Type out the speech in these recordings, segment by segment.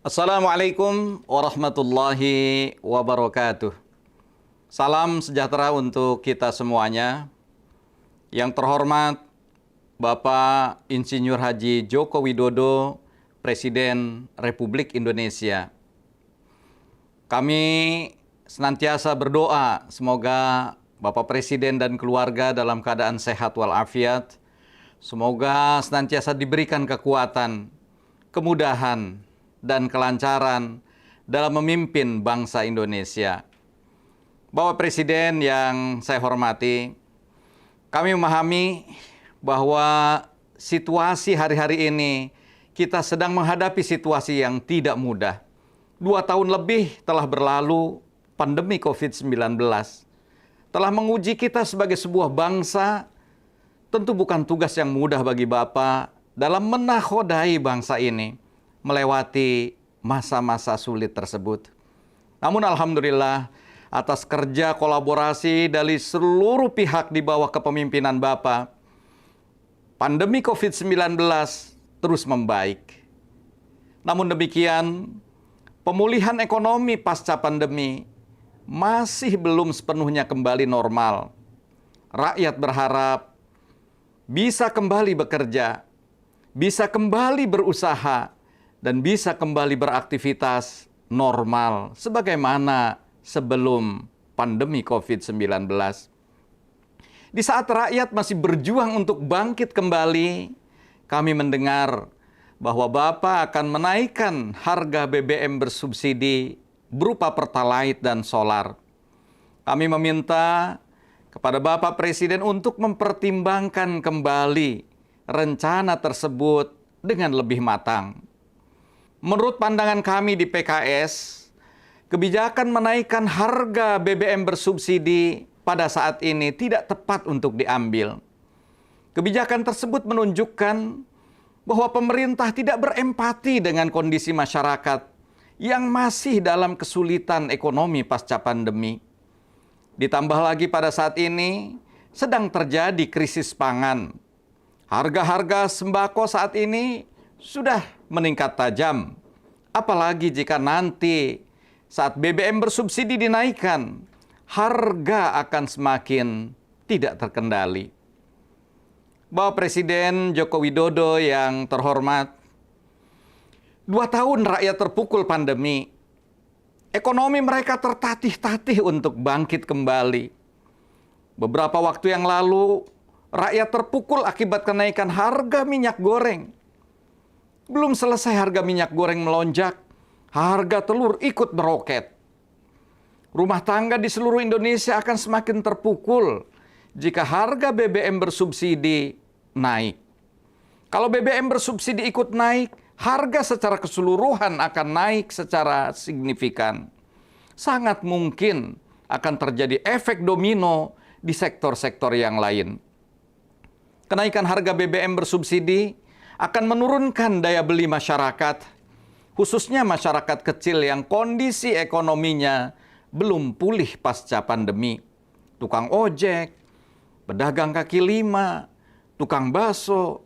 Assalamualaikum warahmatullahi wabarakatuh. Salam sejahtera untuk kita semuanya. Yang terhormat Bapak Insinyur Haji Joko Widodo, Presiden Republik Indonesia. Kami senantiasa berdoa semoga Bapak Presiden dan keluarga dalam keadaan sehat walafiat. Semoga senantiasa diberikan kekuatan, kemudahan, dan kelancaran dalam memimpin bangsa Indonesia. Bapak Presiden yang saya hormati, kami memahami bahwa situasi hari-hari ini kita sedang menghadapi situasi yang tidak mudah. 2 tahun lebih telah berlalu pandemi COVID-19. Telah menguji kita sebagai sebuah bangsa. Tentu bukan tugas yang mudah bagi Bapak dalam menakodai bangsa ini melewati masa-masa sulit tersebut. Namun alhamdulillah atas kerja kolaborasi dari seluruh pihak di bawah kepemimpinan Bapak, pandemi COVID-19 terus membaik. Namun demikian, pemulihan ekonomi pasca pandemi masih belum sepenuhnya kembali normal. Rakyat berharap bisa kembali bekerja, bisa kembali berusaha, dan bisa kembali beraktivitas normal sebagaimana sebelum pandemi COVID-19. Di saat rakyat masih berjuang untuk bangkit kembali, kami mendengar bahwa Bapak akan menaikkan harga BBM bersubsidi berupa Pertalite dan solar. Kami meminta kepada Bapak Presiden untuk mempertimbangkan kembali rencana tersebut dengan lebih matang. Menurut pandangan kami di PKS, kebijakan menaikkan harga BBM bersubsidi pada saat ini tidak tepat untuk diambil. Kebijakan tersebut menunjukkan bahwa pemerintah tidak berempati dengan kondisi masyarakat yang masih dalam kesulitan ekonomi pasca pandemi. Ditambah lagi pada saat ini sedang terjadi krisis pangan. Harga-harga sembako saat ini sudah meningkat tajam. Apalagi jika nanti saat BBM bersubsidi dinaikkan, harga akan semakin tidak terkendali. Bapak Presiden Joko Widodo yang terhormat, 2 tahun rakyat terpukul pandemi. Ekonomi mereka tertatih-tatih untuk bangkit kembali. Beberapa waktu yang lalu, rakyat terpukul akibat kenaikan harga minyak goreng. Belum selesai harga minyak goreng melonjak, harga telur ikut meroket. Rumah tangga di seluruh Indonesia akan semakin terpukul jika harga BBM bersubsidi naik. Kalau BBM bersubsidi ikut naik, harga secara keseluruhan akan naik secara signifikan. Sangat mungkin akan terjadi efek domino di sektor-sektor yang lain. Kenaikan harga BBM bersubsidi akan menurunkan daya beli masyarakat, khususnya masyarakat kecil yang kondisi ekonominya belum pulih pasca pandemi. Tukang ojek, pedagang kaki lima, tukang bakso,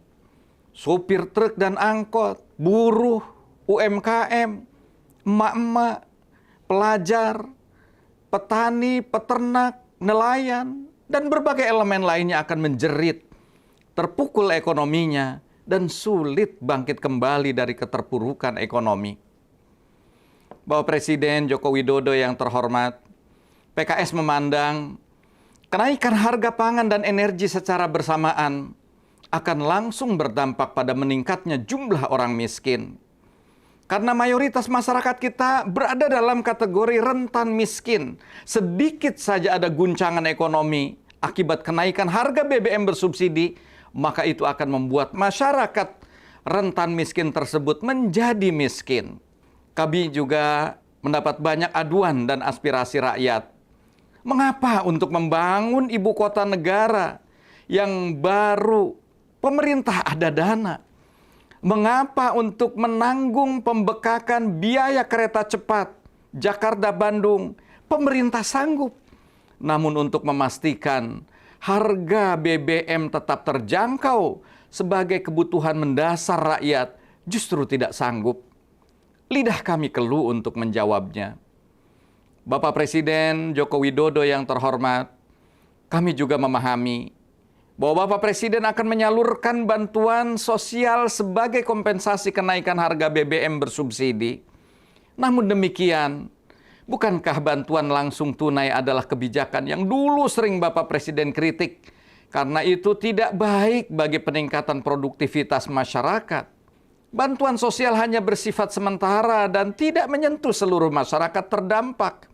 sopir truk dan angkot, buruh, UMKM, emak-emak, pelajar, petani, peternak, nelayan, dan berbagai elemen lainnya akan menjerit, terpukul ekonominya, dan sulit bangkit kembali dari keterpurukan ekonomi. Bapak Presiden Joko Widodo yang terhormat, PKS memandang kenaikan harga pangan dan energi secara bersamaan akan langsung berdampak pada meningkatnya jumlah orang miskin. Karena mayoritas masyarakat kita berada dalam kategori rentan miskin, sedikit saja ada guncangan ekonomi akibat kenaikan harga BBM bersubsidi, maka itu akan membuat masyarakat rentan miskin tersebut menjadi miskin. Kami juga mendapat banyak aduan dan aspirasi rakyat. Mengapa untuk membangun ibu kota negara yang baru pemerintah ada dana? Mengapa untuk menanggung pembekakan biaya kereta cepat Jakarta-Bandung pemerintah sanggup? Namun untuk memastikan harga BBM tetap terjangkau sebagai kebutuhan mendasar rakyat justru tidak sanggup. lidah kami keluh untuk menjawabnya. Bapak Presiden Joko Widodo yang terhormat, kami juga memahami bahwa Bapak Presiden akan menyalurkan bantuan sosial sebagai kompensasi kenaikan harga BBM bersubsidi. Namun demikian, bukankah bantuan langsung tunai adalah kebijakan yang dulu sering Bapak Presiden kritik karena itu tidak baik bagi peningkatan produktivitas masyarakat? Bantuan sosial hanya bersifat sementara dan tidak menyentuh seluruh masyarakat terdampak.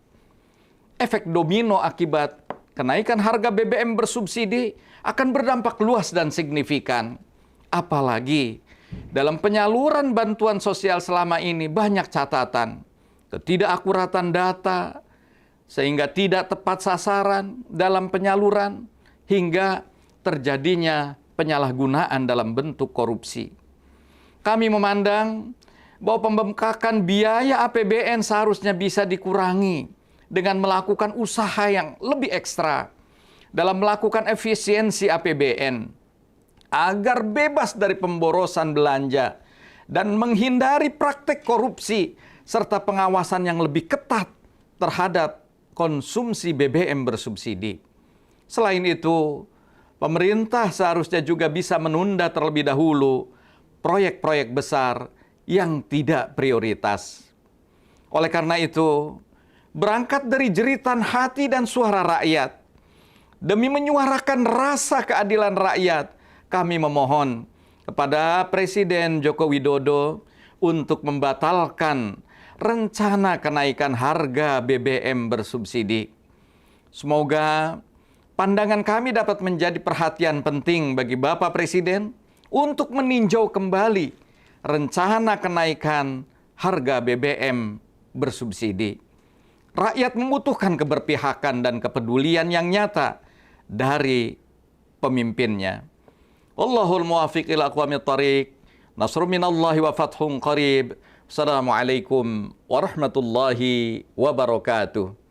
Efek domino akibat kenaikan harga BBM bersubsidi akan berdampak luas dan signifikan. Apalagi dalam penyaluran bantuan sosial selama ini banyak catatan, ketidakakuratan data, sehingga tidak tepat sasaran dalam penyaluran, hingga terjadinya penyalahgunaan dalam bentuk korupsi. Kami memandang bahwa pembengkakan biaya APBN seharusnya bisa dikurangi dengan melakukan usaha yang lebih ekstra dalam melakukan efisiensi APBN agar bebas dari pemborosan belanja dan menghindari praktek korupsi serta pengawasan yang lebih ketat terhadap konsumsi BBM bersubsidi. Selain itu, pemerintah seharusnya juga bisa menunda terlebih dahulu proyek-proyek besar yang tidak prioritas. Oleh karena itu, berangkat dari jeritan hati dan suara rakyat, demi menyuarakan rasa keadilan rakyat, kami memohon kepada Presiden Joko Widodo untuk membatalkan rencana kenaikan harga BBM bersubsidi. Semoga pandangan kami dapat menjadi perhatian penting bagi Bapak Presiden untuk meninjau kembali rencana kenaikan harga BBM bersubsidi. Rakyat membutuhkan keberpihakan dan kepedulian yang nyata dari pemimpinnya. Wallahul muwaffiq ila aqwamit thariq. Nasrun minallahi wa fathun qarib. Assalamualaikum warahmatullahi wabarakatuh.